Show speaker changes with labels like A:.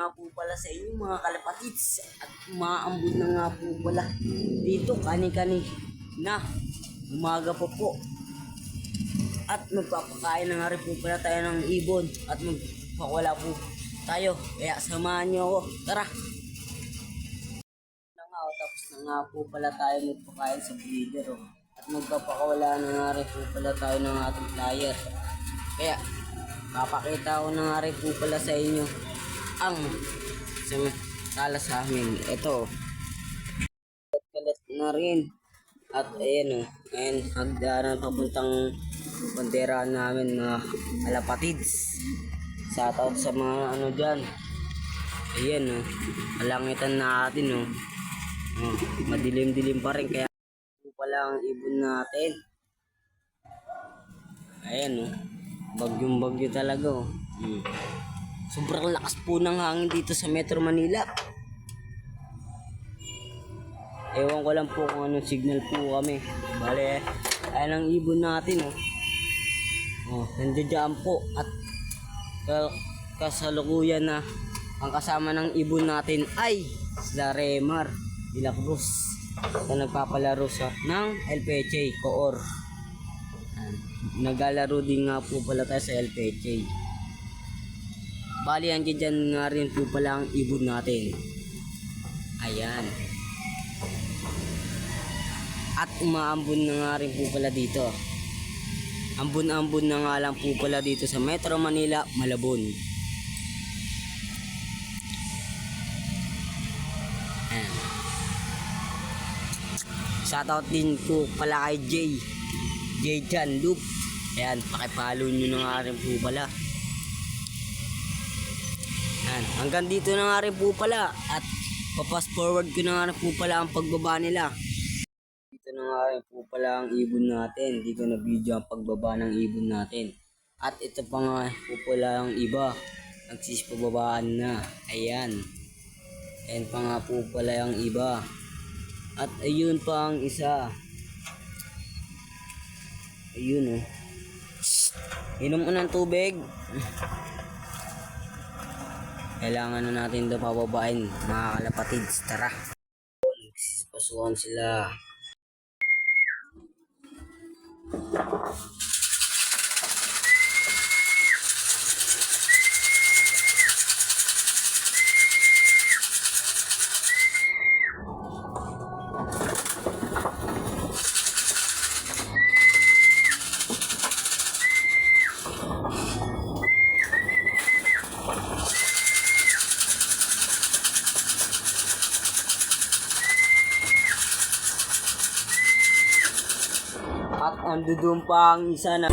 A: nga po pala sa inyo mga kalapatids at umaambod na nga po pala dito kani-kani na umaga po at magpapakain na nga rin po pala tayo ng ibon at magpakawala po tayo, kaya samahan nyo ako, tara na nga, tapos na nga po pala tayo magpakain sa breeder at magpapakawala na nga rin po pala tayo ng ating flyer, kaya papakita ko na nga rin po pala sa inyo ang tala sa amin. Ito kalat na rin at ayan ayan hagdanan papuntang bandera namin mga kalapatids. Shoutout sa mga dyan, ayan malangitan natin madilim-dilim pa rin, kaya pala ang ibon natin. Ayan bagyong-bagyo talaga sobrang lakas po ng hangin dito sa Metro Manila. Ewan ko lang po kung anong signal po kami. Bale, ayan ang ibon natin nandiyan po at kasalukuyan na ang kasama ng ibon natin ay sila Remar de la Cruz na nagpapalaro ng LPHA Coor. Naglalaro din nga po pala tayo sa LPHA. Bali andiyan dyan nga rin po pala ang ibon natin. Ayan. At umaambon na nga rin po pala dito. Ambon-ambon na nga lang po pala dito sa Metro Manila, Malabon. Ayan. Shoutout din po pala kay Jay Jan Loop. Ayan, pakipalo nyo na nga rin po pala. Ayan, hanggang dito na nga rin po pala at papas forward ko na nga rin po pala ang pagbaba nila. Dito na nga rin po pala ang ibon natin. Dito na video ang pagbaba ng ibon natin. At ito pa nga po pala ang iba, nagsisipababaan na. Ayan. Ayan pa nga po pala ang iba. At ayun pa ang isa. Ayun inom mo ng tubig. Kailangan na natin ito pababain mga kalapatids. Tara. Pasukan sila. At andudun pa ang isa na